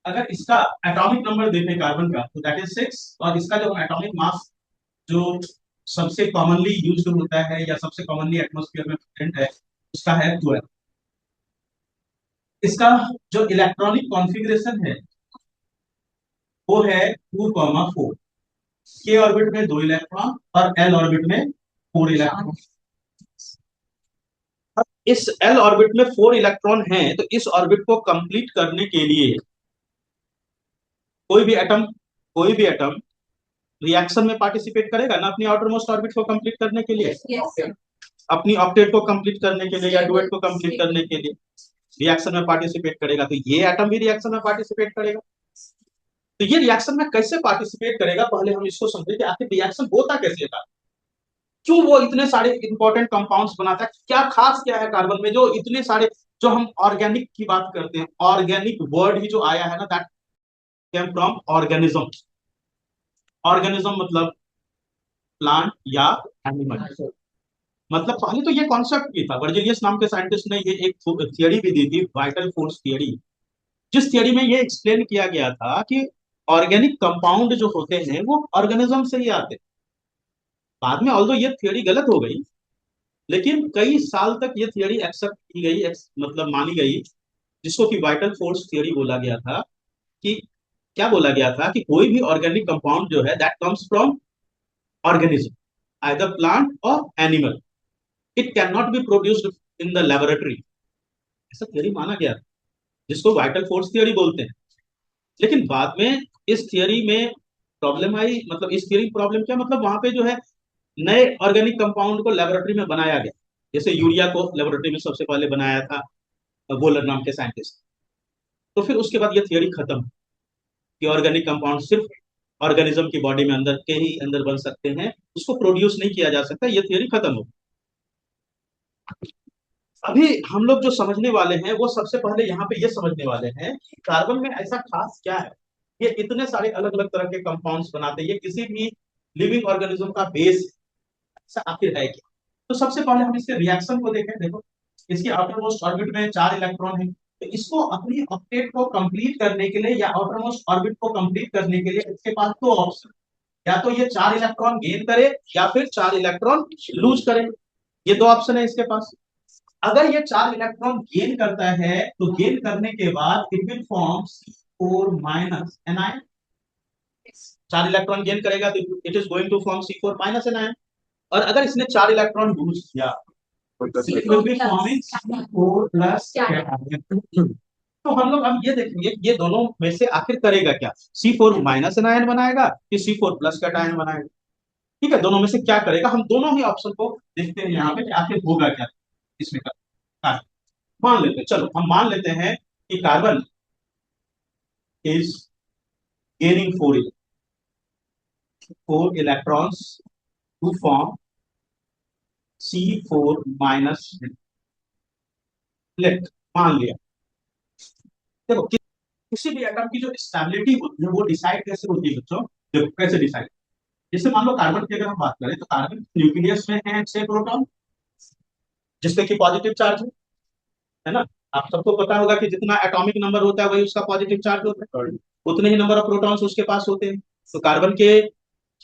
अगर इसका atomic number देखें कार्बन का तो दैट इज 6, और इसका जो एटॉमिक मास जो सबसे कॉमनली यूज्ड होता है या सबसे कॉमनली एटमॉस्फेयर में प्रेजेंट है उसका है 12। इसका जो इलेक्ट्रॉनिक कॉन्फ़िगरेशन है वो है 2,4। के ऑर्बिट में 2 इलेक्ट्रॉन और एल ऑर्बिट में 4 इलेक्ट्रॉन। अब इस एल ऑर्बिट में 4 इलेक्ट्रॉन हैं, तो इस ऑर्बिट को कंप्लीट करने के लिए कोई भी एटम कोई भी एटम रिएक्शन में पार्टिसिपेट करेगा ना अपनी आउटर मोस्ट ऑर्बिट को कंप्लीट करने के लिए। yes. अपनी ऑक्टेट को कंप्लीट करने के लिए या डुएट को कंप्लीट करने के लिए रिएक्शन में पार्टिसिपेट करेगा, तो ये एटम भी रिएक्शन में पार्टिसिपेट करेगा। तो ये रिएक्शन में कैसे पार्टिसिपेट करेगा, पहले हम इसको समझे कि आखिर रिएक्शन होता कैसे था, क्यों वो इतने सारे इंपॉर्टेंट कंपाउंड्स बनाता है, क्या खास क्या है कार्बन में जो इतने सारे। जो हम ऑर्गेनिक की बात करते हैं, ऑर्गेनिक वर्ड ही जो आया है ना, that came from organism. Organism मतलब प्लांट या एनिमल। मतलब पहले तो ये कॉन्सेप्ट भी था, वर्जिलियस नाम के साइंटिस्ट ने ये एक थियरी भी दी थी, वाइटल फोर्स थियरी। जिस थियरी में ये एक्सप्लेन किया गया था कि ऑर्गेनिक कंपाउंड जो होते हैं वो ऑर्गेनिज्म से ही आते हैं। बाद में ऑल्दो ये थियरी गलत हो गई, लेकिन कई साल तक ये थियरी एक्सेप्ट की गई, मतलब मानी गई, जिसको कि वाइटल फोर्स थियरी बोला गया था। कि क्या बोला गया था कि कोई भी ऑर्गेनिक कंपाउंड जो है that comes from organism, either plant और animal, it can not be produced in the laboratory. ऐसा थियरी माना गया, जिसको वाइटल फोर्स थियरी बोलते हैं। लेकिन बाद में इस थियरी में प्रॉब्लम आई, मतलब इस थियरी प्रॉब्लम क्या, मतलब वहां पे जो है नए ऑर्गेनिक कंपाउंड को लेबोरेटरी में बनाया गया। जैसे यूरिया को लेबोरेटरी में सबसे पहले बनाया था वोलर नाम के साइंटिस्ट। तो फिर उसके बाद ये थियरी खत्म कि ऑर्गेनिक कंपाउंड सिर्फ ऑर्गेनिज्म की बॉडी में अंदर के ही अंदर बन सकते हैं, उसको प्रोड्यूस नहीं किया जा सकता, ये थियरी खत्म हो। अभी हम लोग जो समझने वाले हैं वो सबसे पहले यहाँ पे ये समझने वाले हैं कि कार्बन में ऐसा खास क्या है, ये इतने सारे अलग अलग तरह के कंपाउंड्स बनाते हैं, ये किसी भी लिविंग ऑर्गेनिज्म का बेस ऐसा आखिर है क्या। तो सबसे पहले हम इसके रिएक्शन को देखें। देखो, इसकी आउटर मोस्ट ऑर्बिट में 4 इलेक्ट्रॉन है, तो इसको अपनी ऑक्टेट को कंप्लीट करने के लिए या आउटर मोस्ट ऑर्बिट को कंप्लीट करने के लिए इसके पास दो ऑप्शन, या तो ये 4 इलेक्ट्रॉन गेन करे या फिर 4 इलेक्ट्रॉन लूज करे। ये दो ऑप्शन है इसके पास। अगर ये 4 इलेक्ट्रॉन गेन करता है तो गेन करने के बाद it will form C4 - anion. 4 electron gain करेगा तो it is going to form C4 - anion. और अगर इसने 4 इलेक्ट्रॉन लूज किया तो it will be forming C4 + तो हम लोग अब ये देखेंगे ये दोनों में से आखिर करेगा क्या, C4 - एनायन बनाएगा कि C4+ कैटायन बनाएगा। ठीक है, दोनों में से क्या करेगा, हम दोनों ही ऑप्शन को देखते हैं यहाँ पे कि आखिर होगा क्या इसमें का। मान लेते हैं, चलो हम मान लेते हैं कि carbon is gaining 4 electrons to form C4 - let मान लिया। देखो किसी भी एटम की जो स्टेबिलिटी होती है वो डिसाइड कैसे होती है बच्चों। देखो कैसे डिसाइड, जैसे मान लो कार्बन की अगर हम बात करें तो कार्बन न्यूक्लियस में है 6 प्रोटॉन, जिसपे कि पॉजिटिव चार्ज है ना। आप सबको पता होगा कि जितना एटॉमिक नंबर होता है वही उसका पॉजिटिव चार्ज होता है, उतने ही नंबर ऑफ प्रोटॉन्स उसके पास होते हैं। तो कार्बन के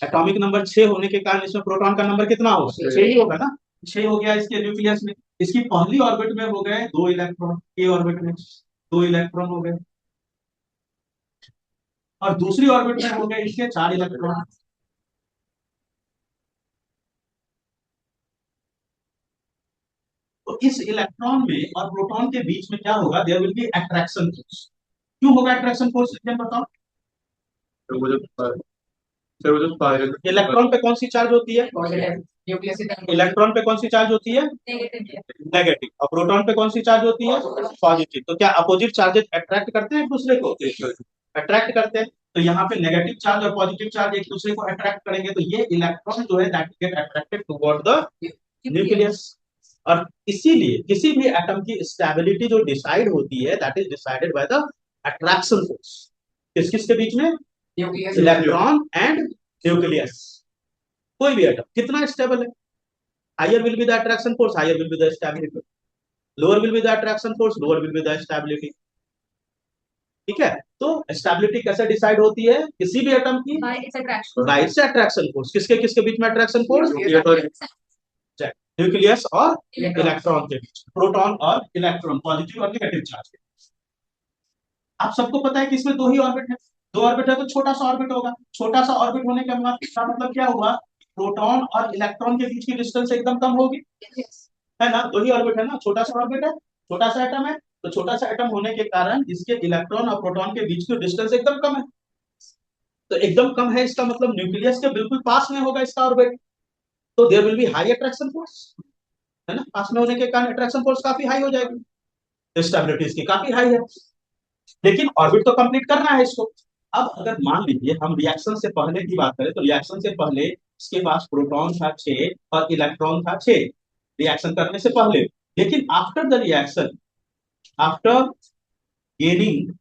एटॉमिक नंबर 6 होने के कारण इसमें प्रोटॉन का नंबर कितना होगा, 6 ही होगा ना। 6 हो गया इसके न्यूक्लियस में। इसकी पहली ऑर्बिट में हो गए 2 इलेक्ट्रॉन, ए ऑर्बिट में 2 इलेक्ट्रॉन हो गए, और दूसरी ऑर्बिट में हो गए इसके 4 इलेक्ट्रॉन। तो इस इलेक्ट्रॉन में और प्रोटॉन के बीच में क्या होगा, there will be attraction force. क्यों होगा अट्रैक्शन फोर्स, बताओ। तो वो जो सर वो जो इलेक्ट्रॉन पे कौन सी चार्ज होती है, इलेक्ट्रॉन पे कौन सी चार्ज होती है, नेगेटिव। और प्रोटॉन पे कौन सी चार्ज होती है, पॉजिटिव। तो क्या अपोजिट चार्जेस अट्रैक्ट करते हैं एक दूसरे को, अट्रैक्ट करते हैं। तो यहाँ पे नेगेटिव चार्ज और पॉजिटिव चार्ज एक दूसरे को अट्रैक्ट करेंगे, तो ये इलेक्ट्रॉन जो है that get attracted toward the nucleus. और इसीलिए किसी भी एटम की स्टेबिलिटी जो डिसाइड होती है that is decided by the attraction force. किस किस के बीच में, इलेक्ट्रॉन एंड न्यूक्लियस। कोई भी एटम कितना स्टेबल है, higher will be the attraction force, higher will be the stability, lower will be the attraction force, lower will be the stability. ठीक है, तो स्टेबिलिटी कैसे डिसाइड होती है किसी भी एटम की? Bye it's attraction force. किसके किसके बीच में अट्रैक्शन फोर्स? न्यूक्लियस और इलेक्ट्रॉन के बीच, प्रोटॉन और इलेक्ट्रॉन, पॉजिटिव और नेगेटिव चार्ज के। आप सबको पता है कि इसमें दो ही ऑर्बिट है, दो ऑर्बिट है तो छोटा सा ऑर्बिट होगा। छोटा सा ऑर्बिट होने के बाद इसका मतलब क्या हुआ? प्रोटॉन और इलेक्ट्रॉन के बीच की डिस्टेंस एकदम कम होगी, है ना? दो ही ऑर्बिट है ना, छोटा सा ऑर्बिट है, छोटा सा एटम है, तो छोटा सा एटम होने के कारण इसके इलेक्ट्रॉन और प्रोटॉन के बीच की डिस्टेंस एकदम कम है। तो एकदम कम है इसका मतलब न्यूक्लियस के बिल्कुल पास में होगा इसका ऑर्बिट, तो there will be high attraction force, है ना? पास में होने के कारण अट्रैक्शन फोर्स काफी हाई हो जाएगी, स्टेबिलिटी इसकी काफी हाई है। लेकिन ऑर्बिट तो कंप्लीट करना है इसको। अब अगर मान लीजिए हम रिएक्शन से पहले की बात करें, तो रिएक्शन से पहले इसके पास प्रोटॉन था 6 और इलेक्ट्रॉन था 6, रिएक्शन करने से पहले। लेकिन after the reaction, after gaining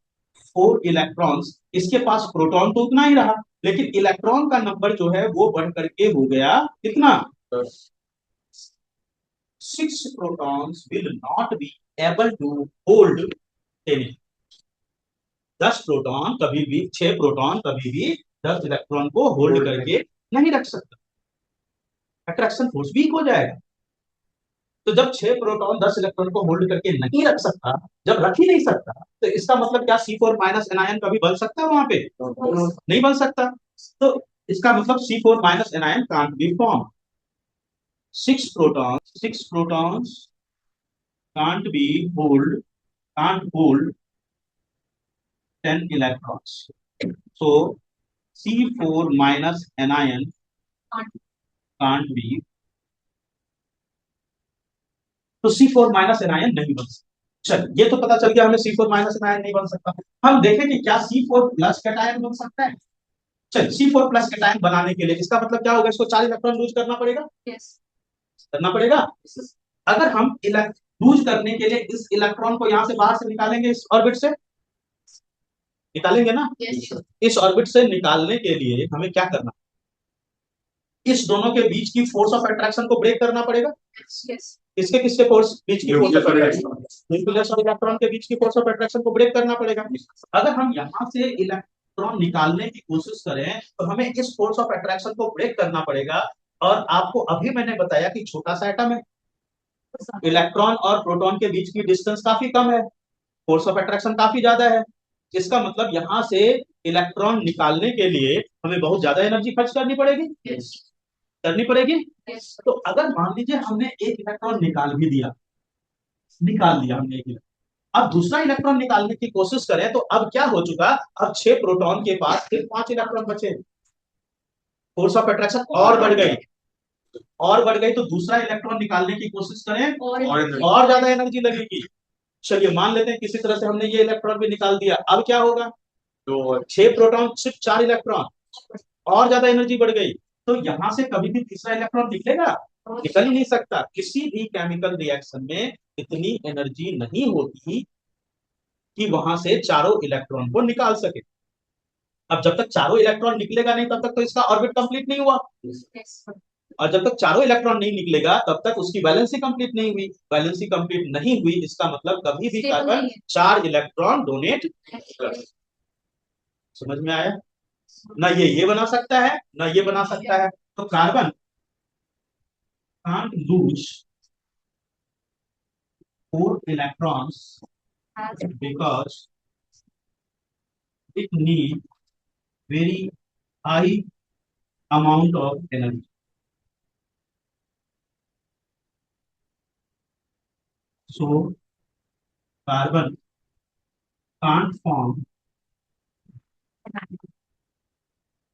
4 electrons, इसके पास प्रोटॉन तो उतना ही रहा, लेकिन इलेक्ट्रॉन का नंबर जो है वो बढ़ करके हो गया कितना? 6 protons will not be able to hold 10। 10 proton कभी भी, 6 प्रोटॉन कभी भी 10 इलेक्ट्रॉन को होल्ड करके नहीं रख सकता, अट्रैक्शन फोर्स वीक हो जाएगा। तो जब 6 प्रोटॉन 10 इलेक्ट्रॉन को होल्ड करके नहीं रख सकता, जब रख ही नहीं सकता, तो इसका मतलब क्या C4 माइनस एनायन कभी बन सकता है वहां पे? नहीं बन सकता। तो इसका मतलब C4 minus anion can't be form. 6 protons can't hold 10 electrons. So C4 minus anion can't be, तो C4 माइनस एनायन नहीं बन सकता। चल, ये तो पता चल गया हमें C4 माइनस एनायन नहीं बन सकता। हम देखें कि क्या C4 प्लस कैटायन बन सकता है। चल, C4 प्लस कैटायन बनाने के लिए इसका मतलब क्या होगा? इसको 4 इलेक्ट्रॉन लूज करना पड़ेगा, करना पड़ेगा। अगर हम लूज करने के लिए इस इलेक्ट्रॉन को यहां से बाहर से निकालेंगे, इस ऑर्बिट से निकालेंगे ना, इस ऑर्बिट से निकालने के लिए हमें क्या करना? इस दोनों के बीच की फोर्स ऑफ अट्रैक्शन को ब्रेक करना पड़ेगा। किसके किसके फोर्स बीच की? न्यूक्लियस और इलेक्ट्रॉन के बीच की फोर्स ऑफ अट्रैक्शन को ब्रेक करना पड़ेगा। अगर हम यहां से इलेक्ट्रॉन निकालने की कोशिश करें तो हमें इस फोर्स ऑफ अट्रैक्शन को ब्रेक करना पड़ेगा। और आपको अभी मैंने बताया कि छोटा सा एटम है, इलेक्ट्रॉन और प्रोटॉन के बीच की डिस्टेंस काफी कम है, फोर्स ऑफ अट्रैक्शन काफी ज्यादा है। इसका मतलब यहां से इलेक्ट्रॉन निकालने के लिए हमें बहुत ज्यादा एनर्जी खर्च करनी पड़ेगी, करनी पड़ेगी। तो अगर मान लीजिए हमने एक इलेक्ट्रॉन निकाल भी दिया, निकाल दिया हमने एक इलेक्ट्रॉन, अब दूसरा इलेक्ट्रॉन निकालने की कोशिश करें तो अब क्या हो चुका? अब 6 प्रोटॉन के पास सिर्फ 5 इलेक्ट्रॉन बचे, फोर्स ऑफ अट्रैक्शन और बढ़ गई, और बढ़ गई। तो दूसरा इलेक्ट्रॉन निकालने की कोशिश करें और ज्यादा एनर्जी लगेगी। चलिए मान लेते हैं किसी तरह से हमने ये इलेक्ट्रॉन भी निकाल दिया, अब क्या होगा? तो 6 प्रोटॉन सिर्फ 4 इलेक्ट्रॉन, और ज्यादा एनर्जी बढ़ गई। तो यहां से कभी भी तीसरा इलेक्ट्रॉन निकलेगा? निकल ही नहीं सकता। किसी भी केमिकल रिएक्शन में इतनी एनर्जी नहीं होती कि वहां से चारों इलेक्ट्रॉन को निकाल सके। अब जब तक चारों इलेक्ट्रॉन निकलेगा नहीं तब तक तो इसका ऑर्बिट कंप्लीट नहीं हुआ, और जब तक चारों इलेक्ट्रॉन नहीं निकलेगा तब तक उसकी वैलेंसी कंप्लीट नहीं हुई। वैलेंसी कंप्लीट नहीं हुई इसका मतलब कभी भी कार्बन 4 इलेक्ट्रॉन डोनेट। समझ में आया ना? ये बना सकता है ना ये बना सकता है। तो carbon can't lose 4 electrons because it need very high amount of energy. So carbon can't form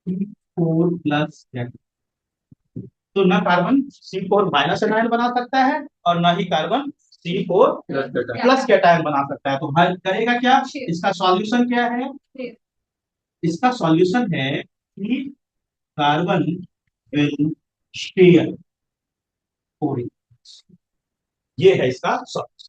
C4 plus reactor. तो ना कार्बन C4 माइनस एनायन बना सकता है और ना ही कार्बन C4 प्लस कैटायन बना सकता है। तो हल करेगा क्या? इसका सॉल्यूशन क्या है? इसका सॉल्यूशन है कि कार्बन विल शेयर 4, ये है इसका सॉल्यूशन।